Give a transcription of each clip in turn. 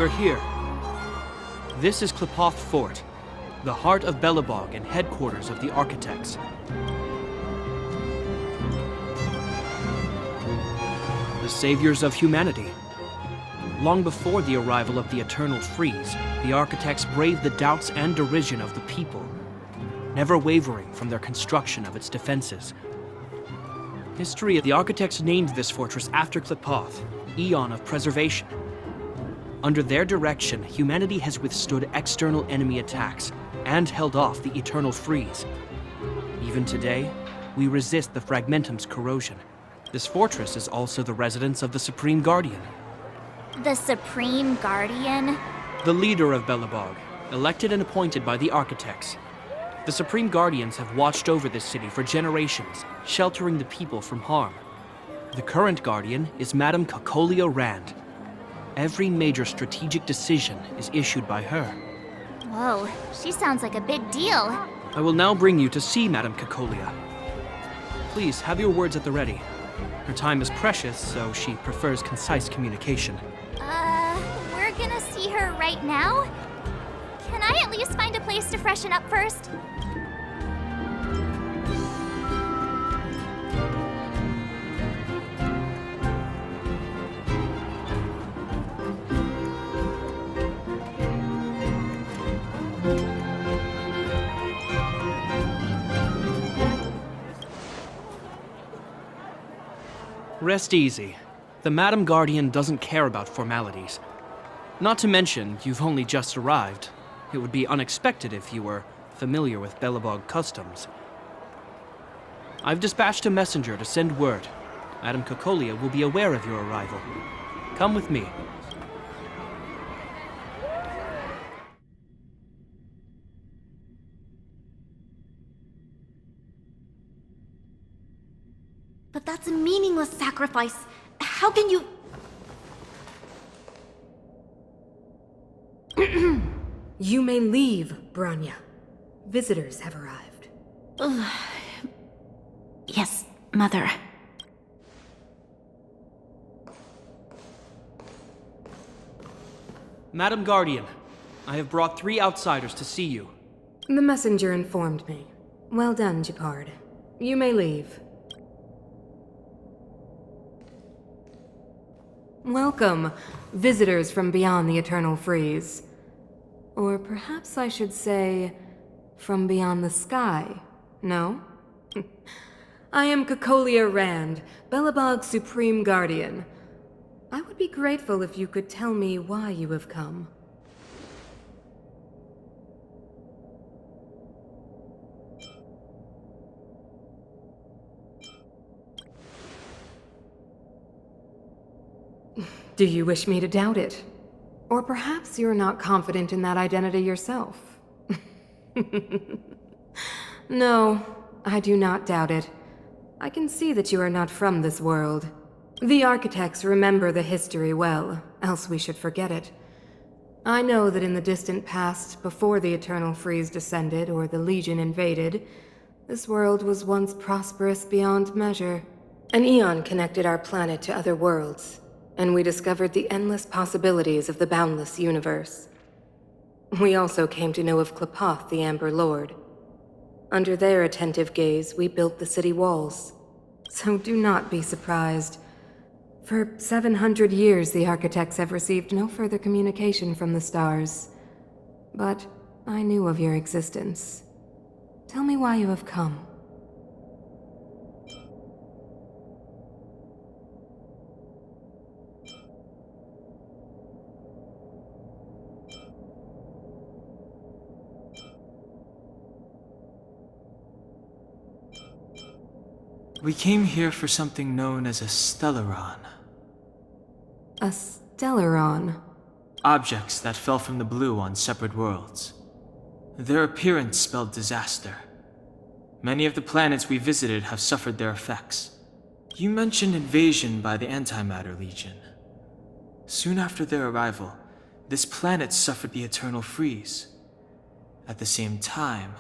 we're here. This is Qlipoth Fort, the heart of Belobog and headquarters of the Architects. The saviors of humanity. Long before the arrival of the Eternal Freeze, the Architects braved the doubts and derision of the people, never wavering from their construction of its defenses. History, the Architects named this fortress after Qlipoth, Eon of Preservation. Under their direction, humanity has withstood external enemy attacks and held off the Eternal Freeze. Even today, we resist the Fragmentum's corrosion. This fortress is also the residence of the Supreme Guardian. The Supreme Guardian? The leader of Belobog, elected and appointed by the Architects. The Supreme Guardians have watched over this city for generations, sheltering the people from harm. The current Guardian is Madame Cocolia Rand. Every major strategic decision is issued by her. Whoa, she sounds like a big deal. I will now bring you to see Madame Cocolia. Please, have your words at the ready. Her time is precious, so she prefers concise communication. We're gonna see her right now? Can I at least find a place to freshen up first? Rest easy. The Madam Guardian doesn't care about formalities. Not to mention, you've only just arrived. It would be unexpected if you were familiar with Belobog customs. I've dispatched a messenger to send word. Madame Cocolia will be aware of your arrival. Come with me. But that's a meaningless sacrifice. How can you... You may leave, Branya. Visitors have arrived. Yes, Mother. Madam Guardian, I have brought 3 outsiders to see you. The messenger informed me. Well done, Gepard. You may leave. Welcome, visitors from beyond the Eternal Freeze. Or perhaps I should say, from beyond the sky, no? I am Cocolia Rand, Belobog's Supreme Guardian. I would be grateful if you could tell me why you have come. Do you wish me to doubt it? Or perhaps you're not confident in that identity yourself? No, I do not doubt it. I can see that you are not from this world. The Architects remember the history well, else we should forget it. I know that in the distant past, before the Eternal Freeze descended or the Legion invaded, this world was once prosperous beyond measure. An eon connected our planet to other worlds, and we discovered the endless possibilities of the boundless universe. We also came to know of Qlipoth, the Amber Lord. Under their attentive gaze, we built the city walls. So do not be surprised. For 700 years, the Architects have received no further communication from the stars. But I knew of your existence. Tell me why you have come. We came here for something known as a Stellaron. A Stellaron? Objects that fell from the blue on separate worlds. Their appearance spelled disaster. Many of the planets we visited have suffered their effects. You mentioned invasion by the Antimatter Legion. Soon after their arrival, this planet suffered the Eternal Freeze. At the same time,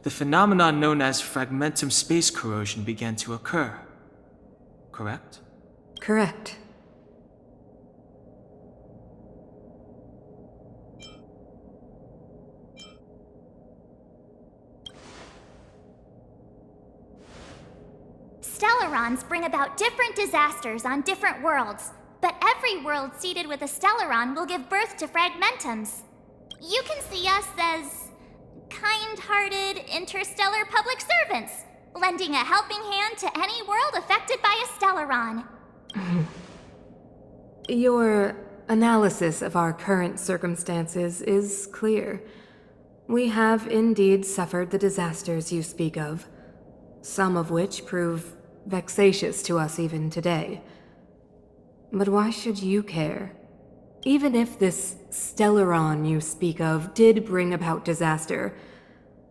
the phenomenon known as fragmentum space corrosion began to occur. Correct? Correct. Stellarons bring about different disasters on different worlds, but every world seeded with a Stellaron will give birth to fragmentums. You can see us as kind-hearted interstellar public servants, lending a helping hand to any world affected by a Stellaron. Your analysis of our current circumstances is clear. We have indeed suffered the disasters you speak of, some of which prove vexatious to us even today. But why should you care? Even if this Stellaron you speak of did bring about disaster,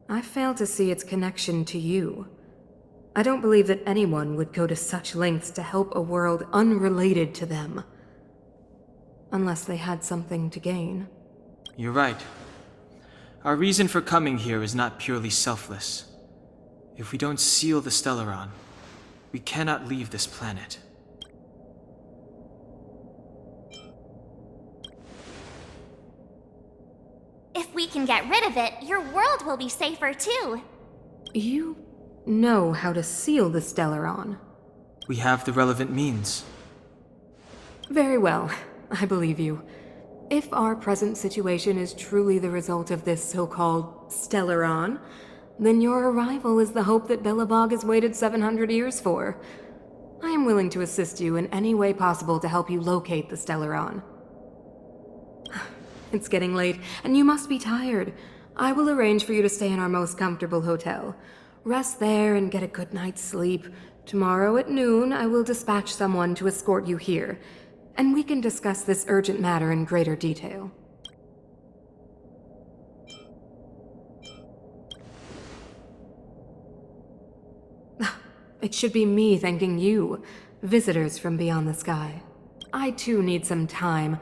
I fail to see its connection to you. I don't believe that anyone would go to such lengths to help a world unrelated to them. Unless they had something to gain. You're right. Our reason for coming here is not purely selfless. If we don't seal the Stellaron, we cannot leave this planet. If we can get rid of it, your world will be safer too. You know how to seal the Stellaron. We have the relevant means. Very well, I believe you. If our present situation is truly the result of this so-called Stellaron, then your arrival is the hope that Belobog has waited 700 years for. I am willing to assist you in any way possible to help you locate the Stellaron. It's getting late, and you must be tired. I will arrange for you to stay in our most comfortable hotel. Rest there and get a good night's sleep. Tomorrow at noon, I will dispatch someone to escort you here, and we can discuss this urgent matter in greater detail. It should be me thanking you, visitors from beyond the sky. I too need some time.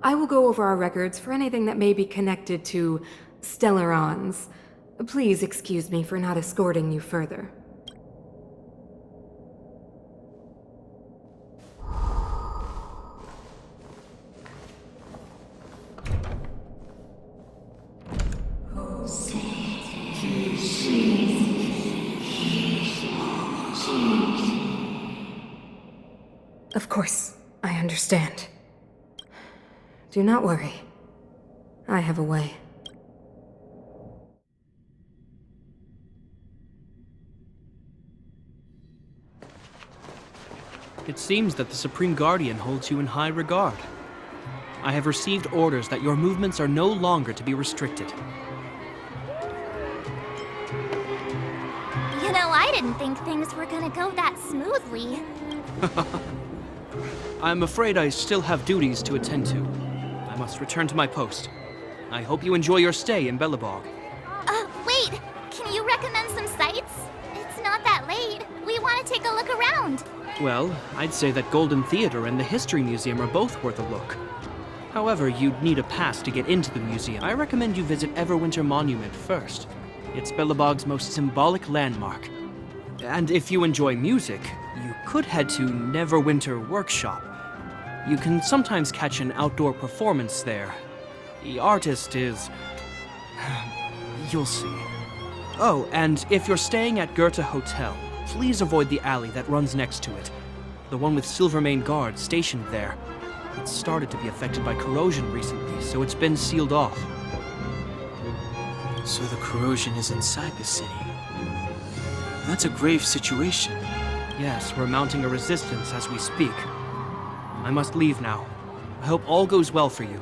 I will go over our records for anything that may be connected to Stellarons. Please excuse me for not escorting you further. Of course, I understand. Do not worry. I have a way. It seems that the Supreme Guardian holds you in high regard. I have received orders that your movements are no longer to be restricted. You know, I didn't think things were gonna go that smoothly. I'm afraid I still have duties to attend to. I must return to my post. I hope you enjoy your stay in Belobog. Wait! Can you recommend some sites? It's not that late. We want to take a look around. Well, I'd say that Golden Theater and the History Museum are both worth a look. However, you'd need a pass to get into the museum. I recommend you visit Everwinter Monument first. It's Belobog's most symbolic landmark. And if you enjoy music, you could head to Neverwinter Workshop. You can sometimes catch an outdoor performance there. The artist is... you'll see. Oh, and if you're staying at Goethe Hotel, please avoid the alley that runs next to it. The one with Silvermane guards stationed there. It's started to be affected by corrosion recently, so it's been sealed off. So the corrosion is inside the city. That's a grave situation. Yes, we're mounting a resistance as we speak. I must leave now. I hope all goes well for you.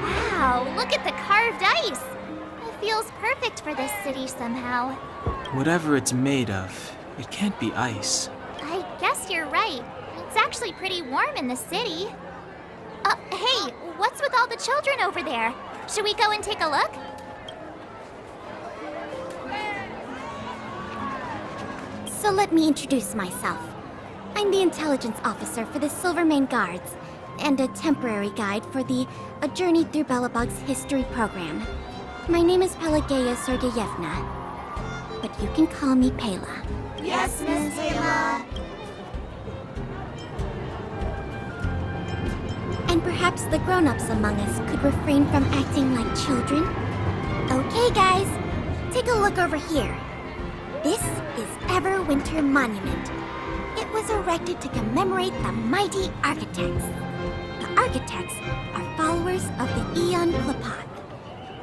Wow, look at the carved ice! It feels perfect for this city somehow. Whatever it's made of, it can't be ice. I guess you're right. It's actually pretty warm in the city. Hey, what's with all the children over there? Should we go and take a look? So let me introduce myself. I'm the intelligence officer for the Silvermane Guards, and a temporary guide for the A Journey Through Belobog's History program. My name is Pelageya Sergeyevna, but you can call me Pela. Yes, Miss Pela. And perhaps the grown-ups among us could refrain from acting like children. Okay, guys, take a look over here. This is Everwinter Monument. It was erected to commemorate the mighty architects. The architects are followers of the Aeon Klapat.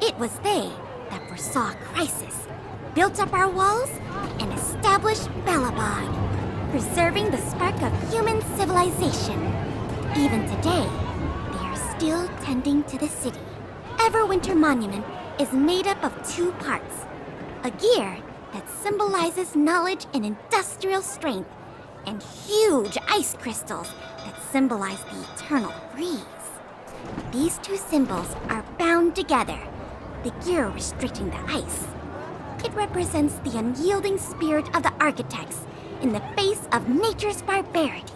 It was they that foresaw crisis, built up our walls, and established Belobog, preserving the spark of human civilization. Even today, they are still tending to the city. Everwinter Monument is made up of 2 parts. A gear that symbolizes knowledge and industrial strength, and huge ice crystals that symbolize the eternal freeze. These 2 symbols are bound together, the gear restricting the ice. It represents the unyielding spirit of the architects in the face of nature's barbarity.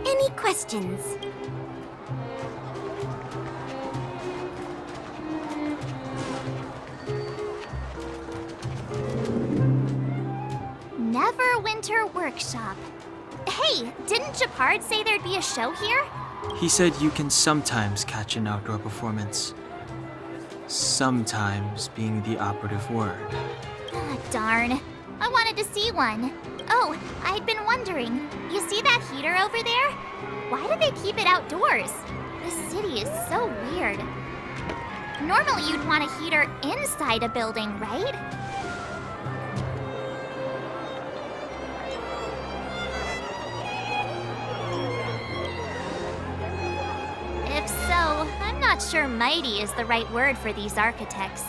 Any questions? Neverwinter Workshop. Hey, didn't Japard say there'd be a show here? He said you can sometimes catch an outdoor performance. Sometimes being the operative word. Ah, darn. I wanted to see one. Oh, I'd been wondering. You see that heater over there? Why do they keep it outdoors? This city is so weird. Normally you'd want a heater inside a building, right? If so, I'm not sure mighty is the right word for these architects.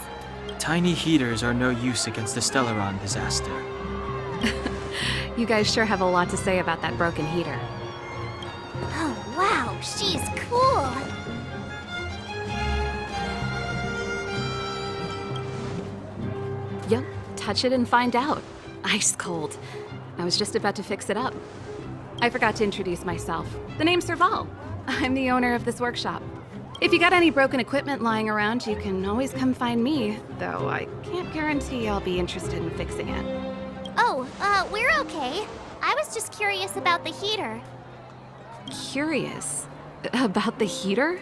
Tiny heaters are no use against the Stellaron disaster. You guys sure have a lot to say about that broken heater. Oh, wow, she's cool. Yep, touch it and find out. Ice cold. I was just about to fix it up. I forgot to introduce myself. The name's Serval. I'm the owner of this workshop. If you got any broken equipment lying around, you can always come find me, though I can't guarantee I'll be interested in fixing it. Oh, we're okay. I was just curious about the heater. Curious? About the heater?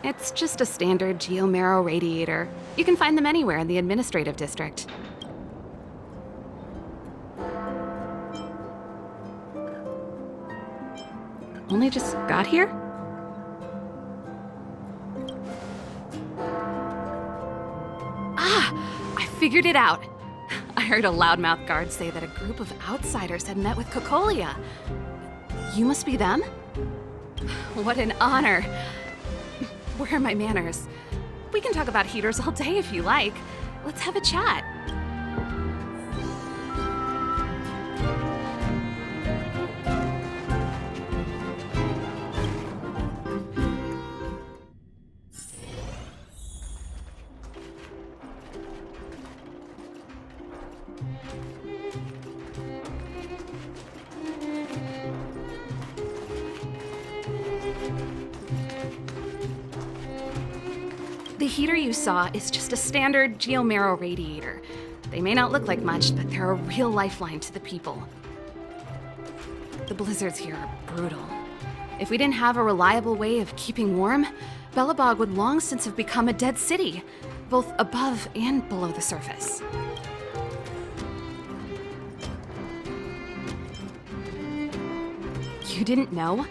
It's just a standard geomarrow radiator. You can find them anywhere in the administrative district. Only just got here? Ah! I figured it out! I heard a loudmouth guard say that a group of outsiders had met with Cocolia. You must be them? What an honor. Where are my manners? We can talk about heaters all day if you like. Let's have a chat. The heater you saw is just a standard geomarrow radiator. They may not look like much, but they're a real lifeline to the people. The blizzards here are brutal. If we didn't have a reliable way of keeping warm, Belobog would long since have become a dead city, both above and below the surface. You didn't know?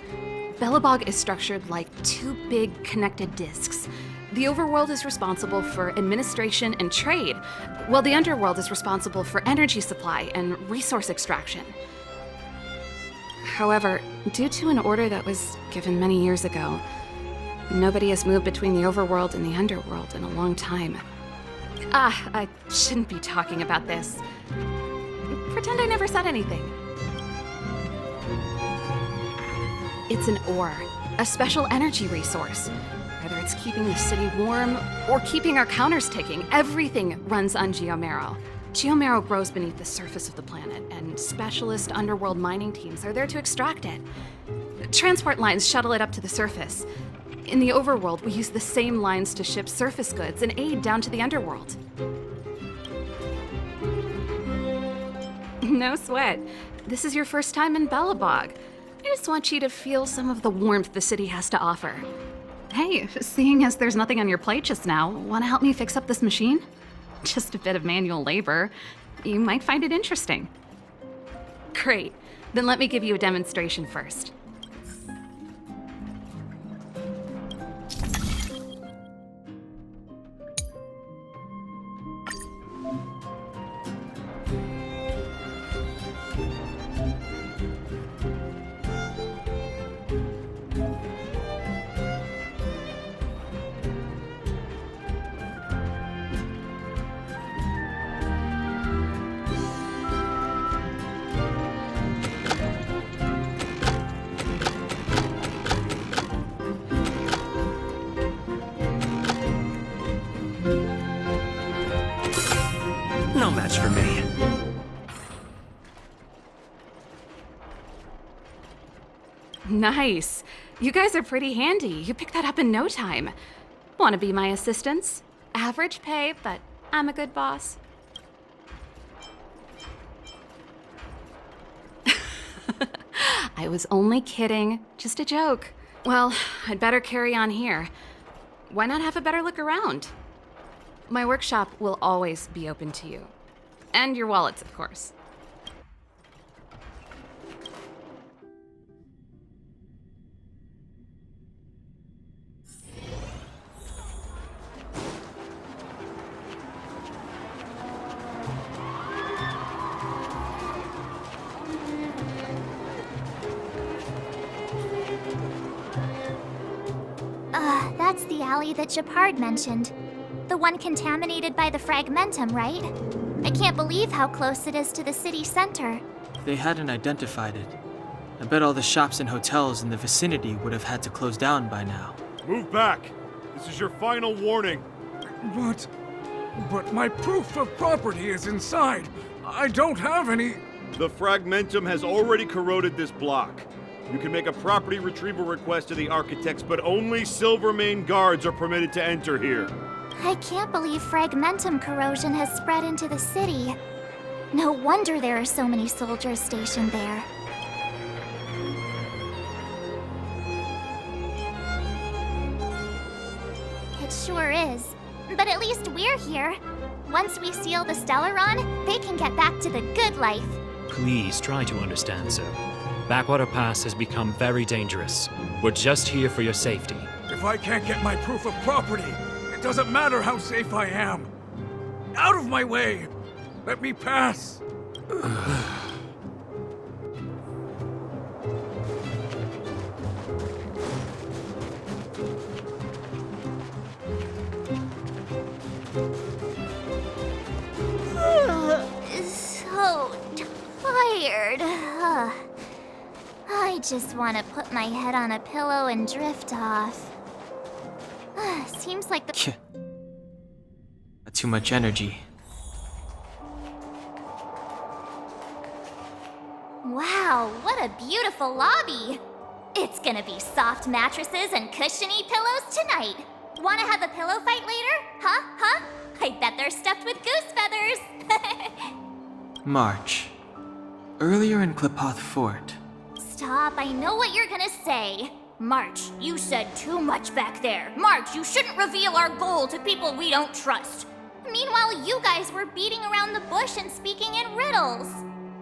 Belobog is structured like 2 big connected disks. The overworld is responsible for administration and trade, while the underworld is responsible for energy supply and resource extraction. However, due to an order that was given many years ago, nobody has moved between the overworld and the underworld in a long time. I shouldn't be talking about this. Pretend I never said anything. It's an ore, a special energy resource. Whether it's keeping the city warm or keeping our counters ticking, everything runs on geomarrow. Geomarrow grows beneath the surface of the planet, and specialist underworld mining teams are there to extract it. Transport lines shuttle it up to the surface. In the overworld, we use the same lines to ship surface goods and aid down to the underworld. No sweat. This is your first time in Belobog. I just want you to feel some of the warmth the city has to offer. Hey, seeing as there's nothing on your plate just now, want to help me fix up this machine? Just a bit of manual labor. You might find it interesting. Great. Then let me give you a demonstration first. No match for me. Nice. You guys are pretty handy. You picked that up in no time. Want to be my assistants? Average pay, but I'm a good boss. I was only kidding. Just a joke. Well, I'd better carry on here. Why not have a better look around? My workshop will always be open to you. And your wallets, of course. That's the alley that Japard mentioned. The one contaminated by the fragmentum, right? I can't believe how close it is to the city center. They hadn't identified it. I bet all the shops and hotels in the vicinity would have had to close down by now. Move back! This is your final warning. But my proof of property is inside. I don't have any... The fragmentum has already corroded this block. You can make a property retrieval request to the architects, but only Silvermane guards are permitted to enter here. I can't believe fragmentum corrosion has spread into the city. No wonder there are so many soldiers stationed there. It sure is. But at least we're here. Once we seal the Stellaron, they can get back to the good life. Please try to understand, sir. Backwater Pass has become very dangerous. We're just here for your safety. If I can't get my proof of property, it doesn't matter how safe I am. Out of my way! Let me pass! So tired. I just want to put my head on a pillow and drift off. Seems like the... Too much energy. Wow, what a beautiful lobby! It's gonna be soft mattresses and cushiony pillows tonight. Wanna have a pillow fight later? Huh? I bet they're stuffed with goose feathers! March. Earlier in Qlipoth Fort. Stop, I know what you're gonna say. March, you said too much back there. March, you shouldn't reveal our goal to people we don't trust. Meanwhile, you guys were beating around the bush and speaking in riddles.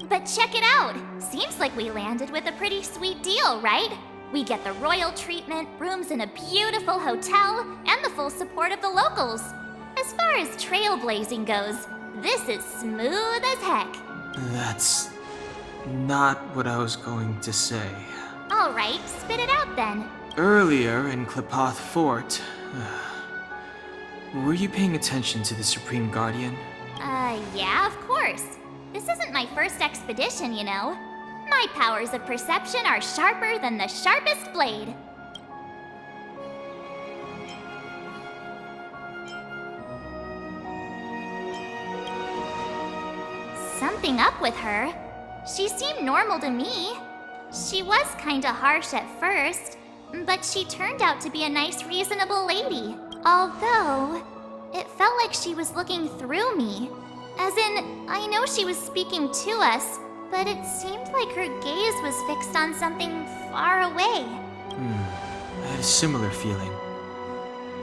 But check it out. Seems like we landed with a pretty sweet deal, right? We get the royal treatment, rooms in a beautiful hotel, and the full support of the locals. As far as trailblazing goes, this is smooth as heck. That's not what I was going to say. All right, spit it out then. Earlier in Qlipoth Fort, were you paying attention to the Supreme Guardian? Yeah, of course. This isn't my first expedition, you know. My powers of perception are sharper than the sharpest blade. Something up with her. She seemed normal to me. She was kinda harsh at first, but she turned out to be a nice, reasonable lady. Although, it felt like she was looking through me. As in, I know she was speaking to us, but it seemed like her gaze was fixed on something far away. I had a similar feeling.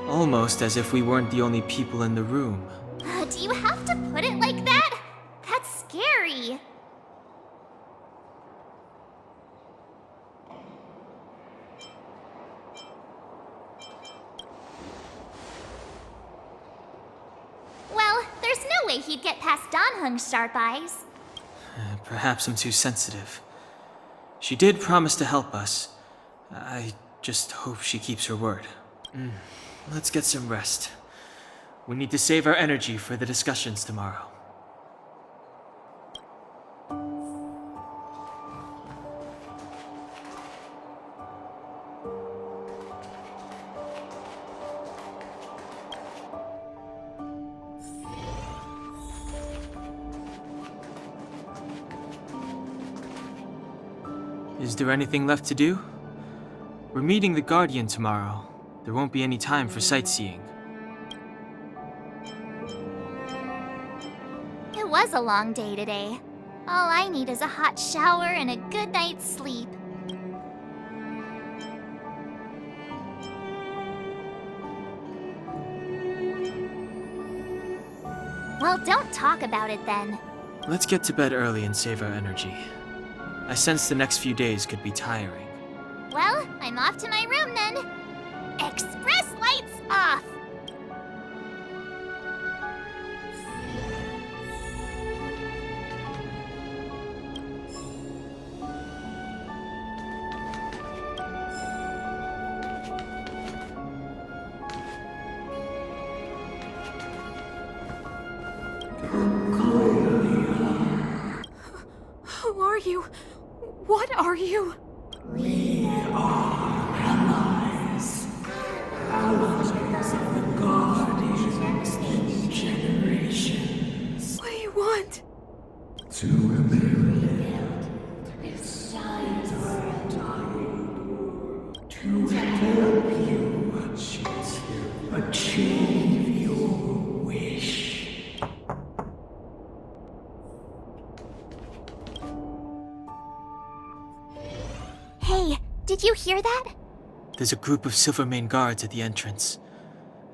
Almost as if we weren't the only people in the room. Do you have to put it like that? That's scary. Well, there's no way he'd get past Danheng's sharp eyes. Perhaps I'm too sensitive. She did promise to help us. I just hope she keeps her word. Let's get some rest. We need to save our energy for the discussions tomorrow. Is there anything left to do? We're meeting the Guardian tomorrow. There won't be any time for sightseeing. It was a long day today. All I need is a hot shower and a good night's sleep. Well, don't talk about it then. Let's get to bed early and save our energy. I sense the next few days could be tiring. Well, I'm off to my room then. Express lights off! Who are you? What are you? We are allies. Allies of the Guardians in generations. What do you want? To rebuild this side of time. To help you achieve your wish. Hey, did you hear that? There's a group of Silvermane guards at the entrance.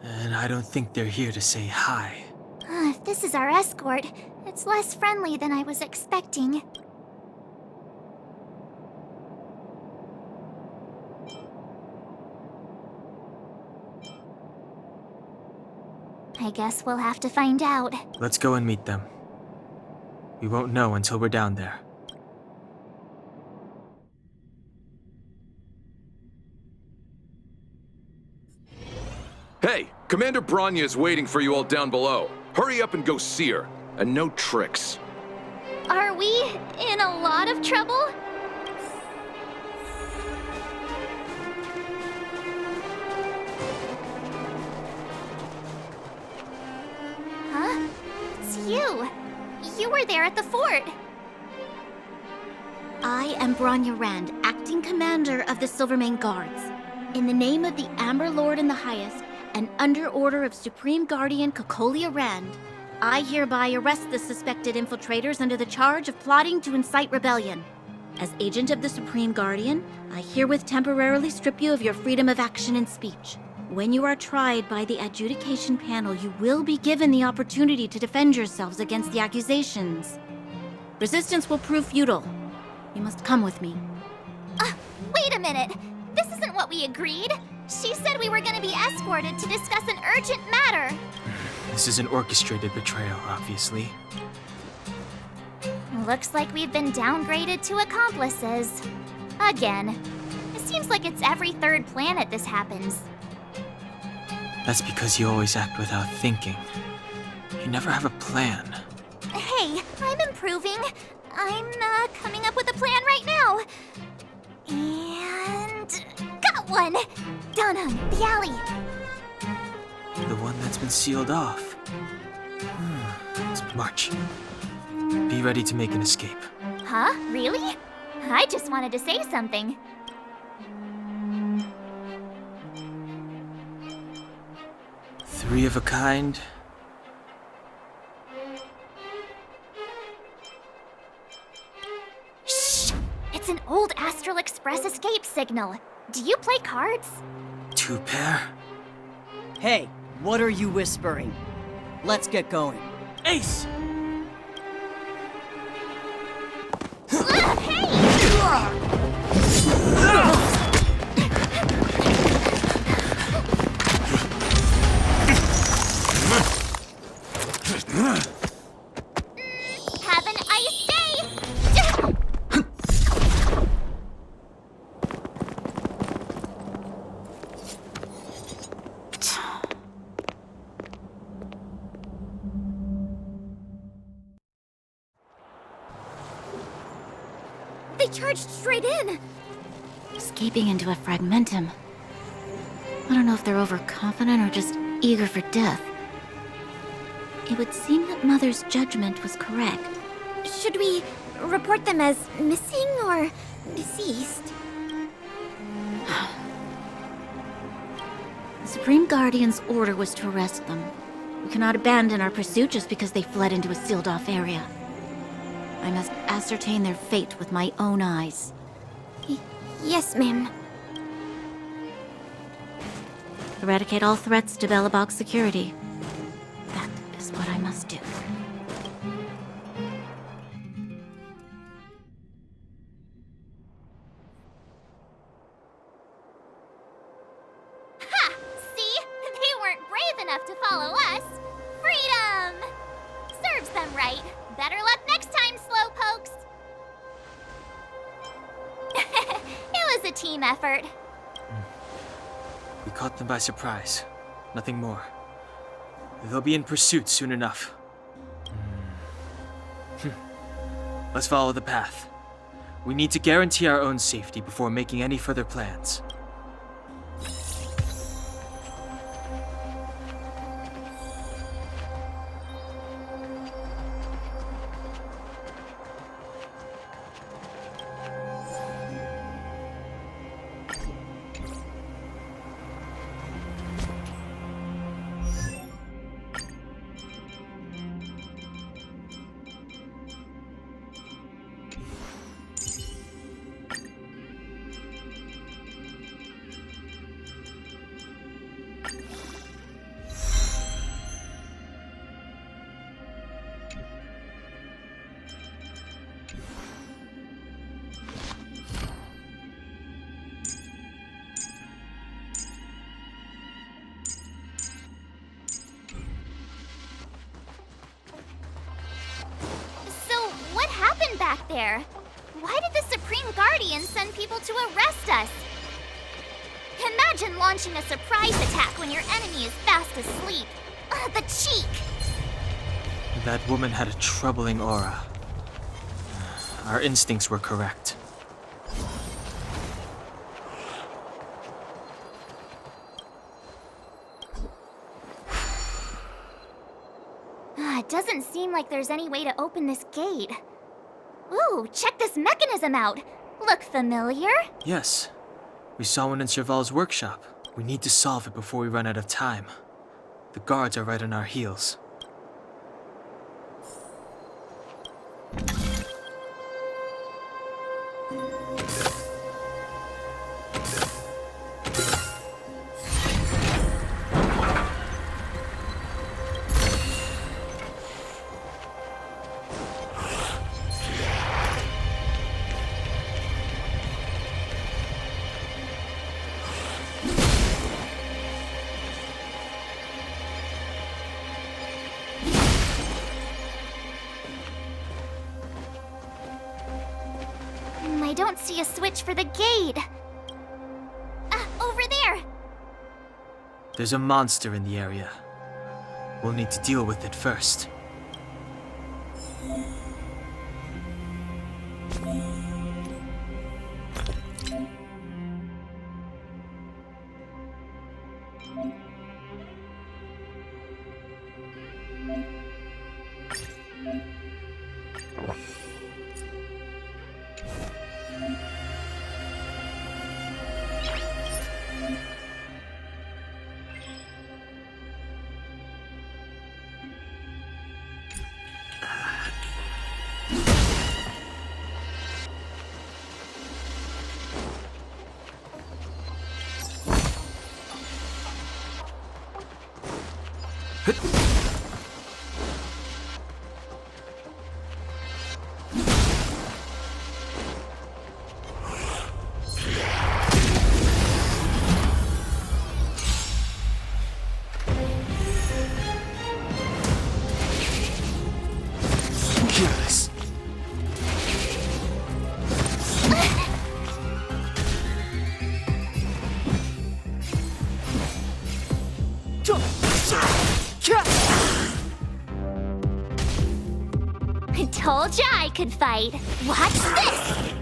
And I don't think they're here to say hi. If this is our escort, it's less friendly than I was expecting. I guess we'll have to find out. Let's go and meet them. We won't know until we're down there. Hey, Commander Bronya is waiting for you all down below. Hurry up and go see her. And no tricks. Are we in a lot of trouble? Huh? It's you. You were there at the fort. I am Bronya Rand, acting commander of the Silvermane Guards. In the name of the Amber Lord in the Highest, and under order of Supreme Guardian Cocolia Rand, I hereby arrest the suspected infiltrators under the charge of plotting to incite rebellion. As agent of the Supreme Guardian, I herewith temporarily strip you of your freedom of action and speech. When you are tried by the adjudication panel, you will be given the opportunity to defend yourselves against the accusations. Resistance will prove futile. You must come with me. Wait a minute. This isn't what we agreed. She said we were going to be escorted to discuss an urgent matter. This is an orchestrated betrayal, obviously. Looks like we've been downgraded to accomplices. Again. It seems like it's every third planet this happens. That's because you always act without thinking. You never have a plan. Hey, I'm improving. I'm coming up with a plan right now. And got one! Danheng, the alley. The one that's been sealed off. Let's march. Be ready to make an escape. Huh? Really? I just wanted to say something. Three of a kind. old Astral Express escape signal. Do you play cards? 2 pair? Hey, what are you whispering? Let's get going. Ace! Have an ice day! They charged straight in! Escaping into a fragmentum. I don't know if they're overconfident or just eager for death. It would seem that Mother's judgment was correct. Should we report them as missing or deceased? The Supreme Guardian's order was to arrest them. We cannot abandon our pursuit just because they fled into a sealed-off area. I must ascertain their fate with my own eyes. Yes, ma'am. Eradicate all threats to Belobog's security. That is what I must do. Ha! See? They weren't brave enough to follow us. Freedom! Serves them right. Better luck next time, slowpokes. It was a team effort. We caught them by surprise. Nothing more. They'll be in pursuit soon enough. Let's follow the path. We need to guarantee our own safety before making any further plans. Back there. Why did the Supreme Guardian send people to arrest us? Imagine launching a surprise attack when your enemy is fast asleep. The cheek! That woman had a troubling aura. Our instincts were correct. It doesn't seem like there's any way to open this gate. Ooh, check this mechanism out! Look familiar? Yes. We saw one in Serval's workshop. We need to solve it before we run out of time. The guards are right on our heels. I don't see a switch for the gate. Over there! There's a monster in the area. We'll need to deal with it first. told ya I could fight. Watch this!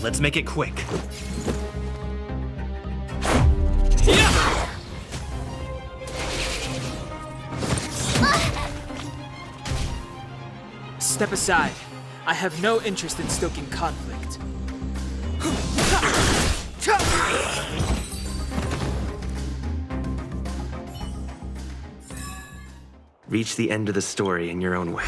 Let's make it quick. Step aside. I have no interest in stoking conflict. Reach the end of the story in your own way.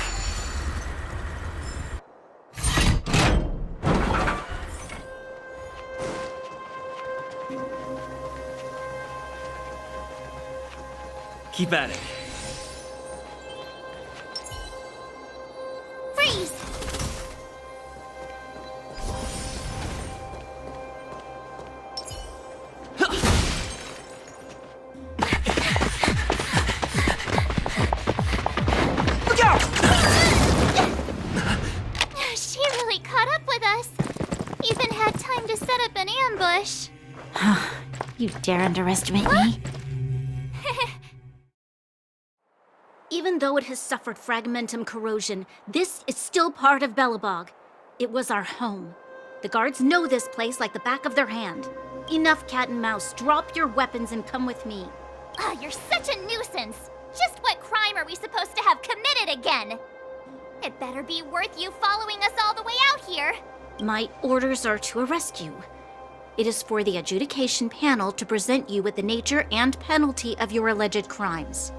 Keep at it. Freeze! Look out! She really caught up with us. Even had time to set up an ambush. You dare underestimate me? Even though it has suffered fragmentum corrosion, this is still part of Belobog. It was our home. The guards know this place like the back of their hand. Enough cat and mouse. Drop your weapons and come with me. Ah, you're such a nuisance. Just what crime are we supposed to have committed again? It better be worth you following us all the way out here. My orders are to arrest you. It is for the adjudication panel to present you with the nature and penalty of your alleged crimes.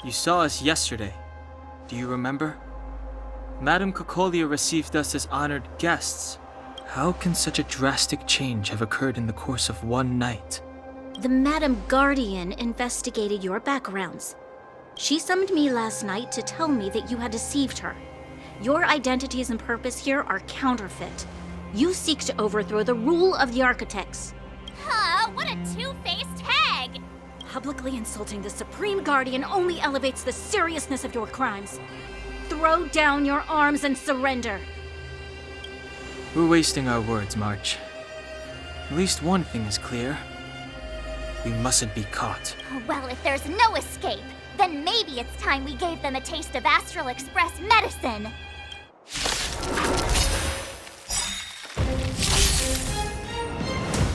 You saw us yesterday. Do you remember? Madame Cocolia received us as honored guests. How can such a drastic change have occurred in the course of one night? The Madam Guardian investigated your backgrounds. She summoned me last night to tell me that you had deceived her. Your identities and purpose here are counterfeit. You seek to overthrow the rule of the Architects. Huh, what a two-faced hag! Publicly insulting the Supreme Guardian only elevates the seriousness of your crimes. Throw down your arms and surrender. We're wasting our words, March. At least one thing is clear. We mustn't be caught. Well, if there's no escape, then maybe it's time we gave them a taste of Astral Express medicine.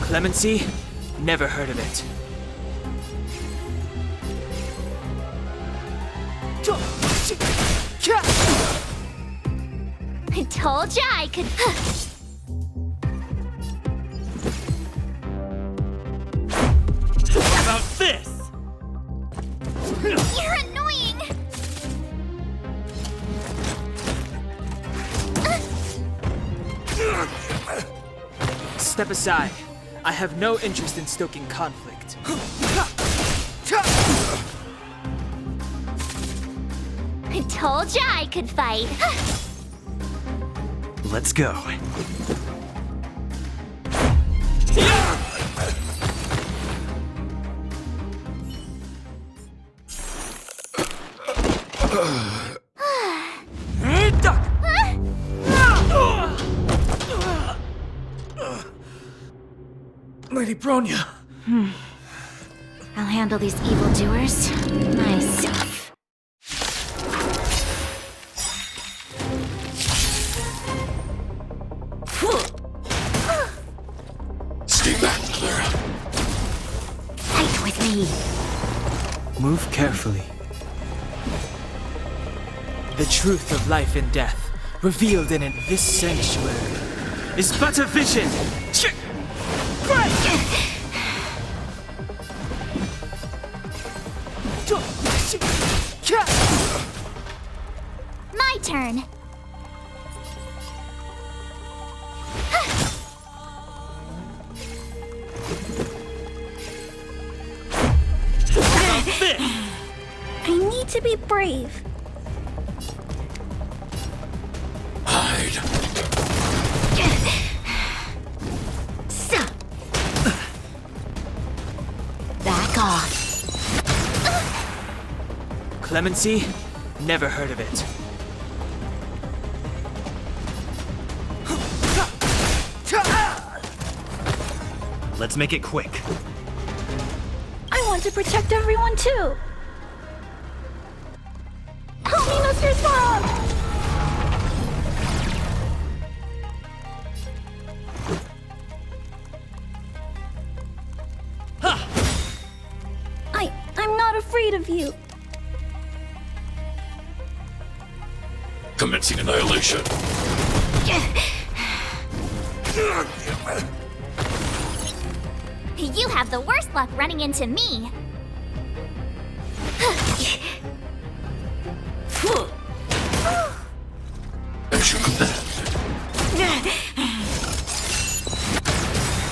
Clemency? Never heard of it. I told ya I could. How about this? You're annoying! Step aside. I have no interest in stoking conflict. I told ya I could fight. Let's go. Lady Bronya. I'll handle these evildoers myself. Stay back, Clara. Fight with me. Move carefully. The truth of life and death, revealed in this sanctuary, is but a vision. My turn. I need to be brave. Hide. Back off. Clemency? Never heard of it. Let's make it quick. I want to protect everyone too. Help me, Mr. Song! afraid of you. Commencing annihilation. You have the worst luck running into me. As you command.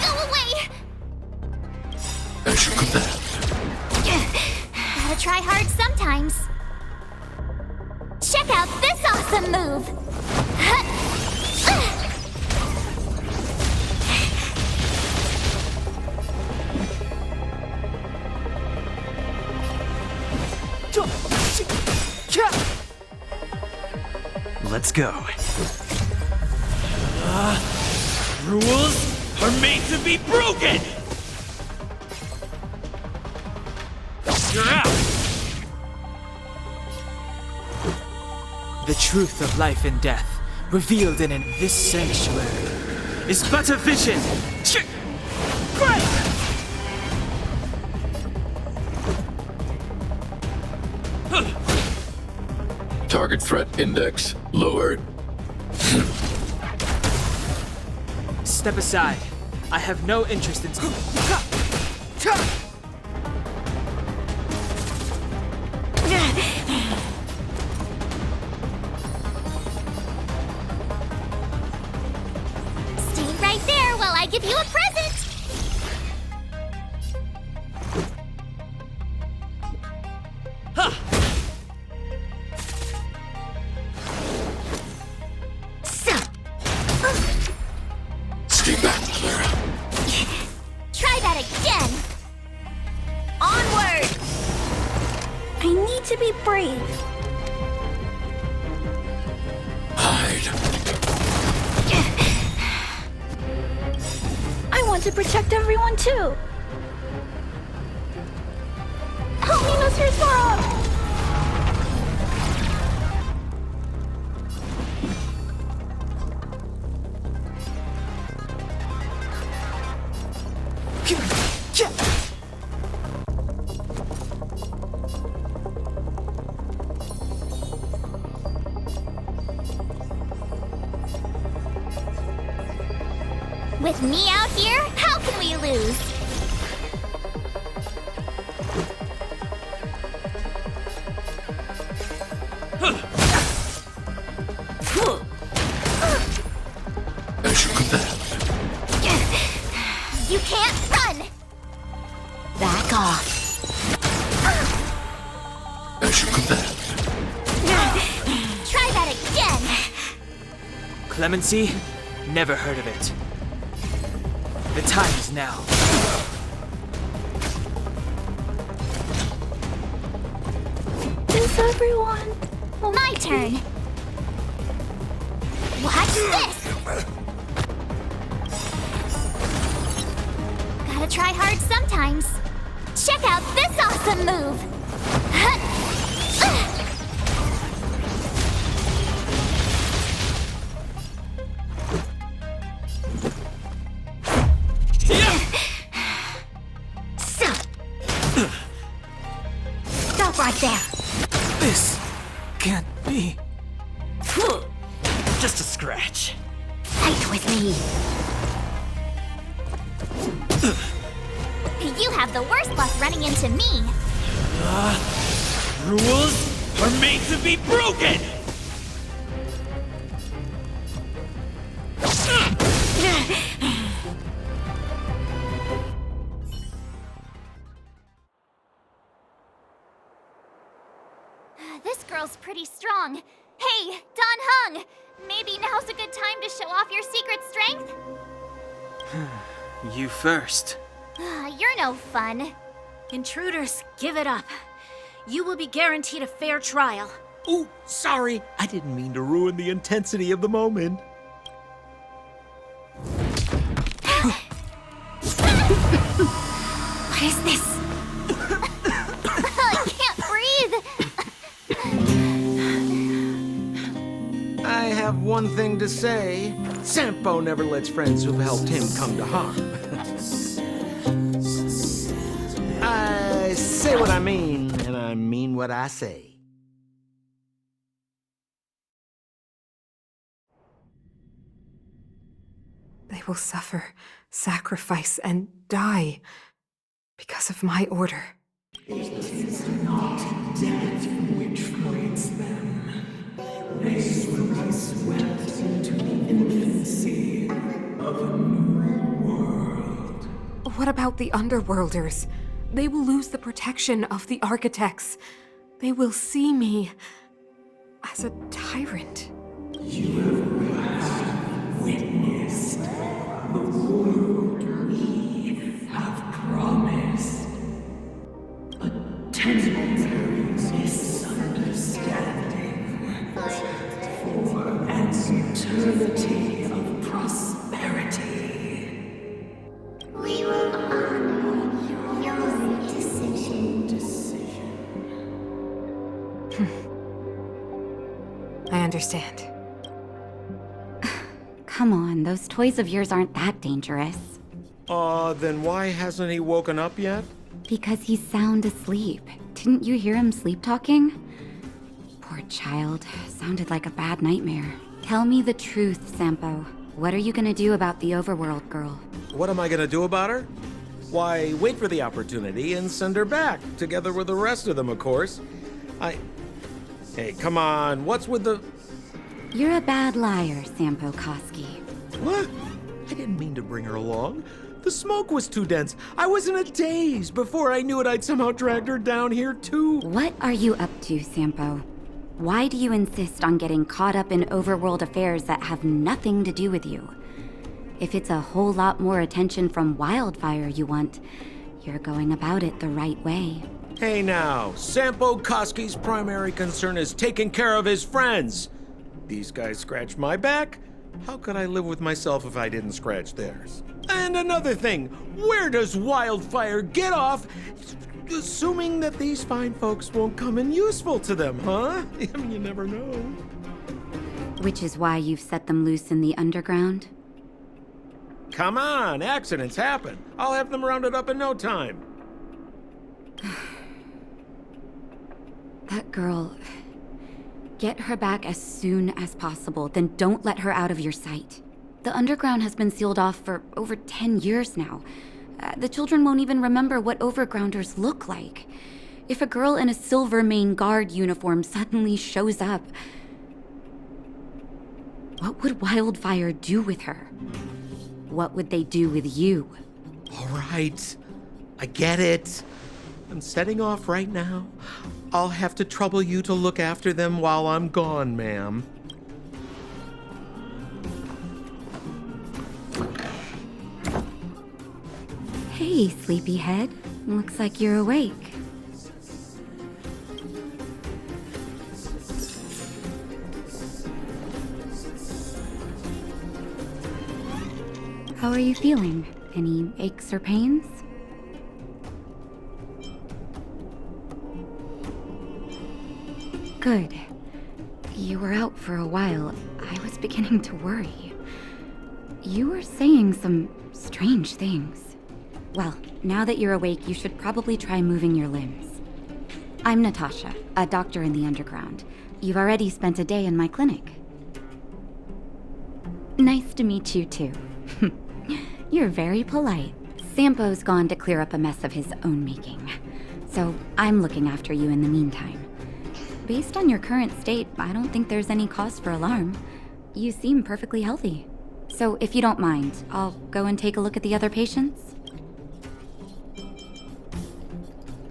Go away! As you command. Gotta try hard sometimes. Check out this awesome move! Let's go. Rules are made to be broken! You're out! The truth of life and death, revealed in this sanctuary, is but a vision! Target threat index lowered. Step aside. I have no interest in... Stay right there while I give you a present! Stay back, Clara. Try that again! Onward! I need to be brave. Hide. I want to protect everyone too. HoYoverse for all! With me out here, how can we lose? As you command. You can't run! Back off. As you command. Try that again! Clemency? Never heard of it. The time is now. Is everyone... My turn! Watch this! Gotta try hard sometimes. Check out this awesome move! Stop right there! This can't be. Just a scratch. Fight with me. You have the worst luck running into me. Rules are made to be broken! This girl's pretty strong. Hey, Don Hung! Maybe now's a good time to show off your secret strength? You first. You're no fun. Intruders, give it up. You will be guaranteed a fair trial. Ooh, sorry. I didn't mean to ruin the intensity of the moment. What is this? I can't breathe. I have one thing to say. Sampo never lets friends who've helped him come to harm. I say what I mean, and I I mean what I say. They will suffer, sacrifice, and die because of my order. It is not death which creates them. They will be swept into the infancy of a new world. What about the Underworlders? They will lose the protection of the Architects. They will see me as a tyrant. You have witnessed the world we have promised. A temporary misunderstanding for an eternity of prosperity. We will honor your decision. I understand. Come on, those toys of yours aren't that dangerous. Then why hasn't he woken up yet? Because he's sound asleep. Didn't you hear him sleep talking? Poor child. Sounded like a bad nightmare. Tell me the truth, Sampo. What are you gonna do about the Overworld girl? What am I gonna do about her? Why, wait for the opportunity and send her back, together with the rest of them, of course. Hey, come on, what's with the... You're a bad liar, Sampo Koski. What? I didn't mean to bring her along. The smoke was too dense. I was in a daze. Before I knew it, I'd somehow dragged her down here, too. What are you up to, Sampo? Why do you insist on getting caught up in overworld affairs that have nothing to do with you? If it's a whole lot more attention from Wildfire you want, you're going about it the right way. Hey now, Sampo Koski's primary concern is taking care of his friends. These guys scratched my back. How could I live with myself if I didn't scratch theirs? And another thing, where does Wildfire get off assuming that these fine folks won't come in useful to them, huh? I mean, you never know. Which is why you've set them loose in the underground? Come on, accidents happen. I'll have them rounded up in no time. That girl... Get her back as soon as possible, then don't let her out of your sight. The underground has been sealed off for over 10 years now. The children won't even remember what overgrounders look like. If a girl in a Silvermane Guard uniform suddenly shows up, what would Wildfire do with her? What would they do with you? All right, I get it. I'm setting off right now. I'll have to trouble you to look after them while I'm gone, ma'am. Hey, sleepyhead. Looks like you're awake. How are you feeling? Any aches or pains? Good. You were out for a while. I was beginning to worry. You were saying some strange things. Well, now that you're awake, you should probably try moving your limbs. I'm Natasha, a doctor in the underground. You've already spent a day in my clinic. Nice to meet you, too. You're very polite. Sampo's gone to clear up a mess of his own making. So I'm looking after you in the meantime. Based on your current state, I don't think there's any cause for alarm. You seem perfectly healthy. So if you don't mind, I'll go and take a look at the other patients.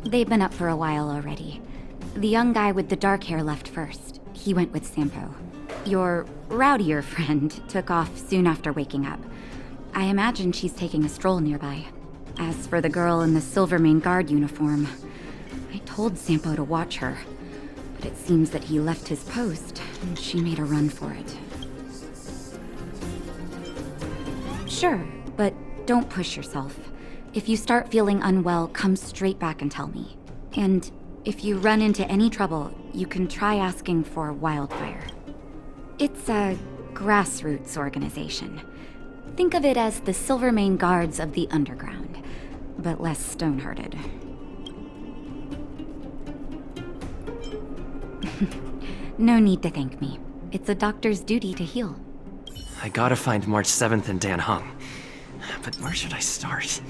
They've been up for a while already. The young guy with the dark hair left first. He went with Sampo. Your rowdier friend took off soon after waking up. I imagine she's taking a stroll nearby. As for the girl in the Silvermane Guard uniform, I told Sampo to watch her. But it seems that he left his post, and she made a run for it. Sure, but don't push yourself. If you start feeling unwell, come straight back and tell me. And if you run into any trouble, you can try asking for Wildfire. It's a grassroots organization. Think of it as the Silvermane Guards of the Underground, but less stone-hearted. No need to thank me. It's a doctor's duty to heal. I gotta find March 7th in Danheng. But where should I start?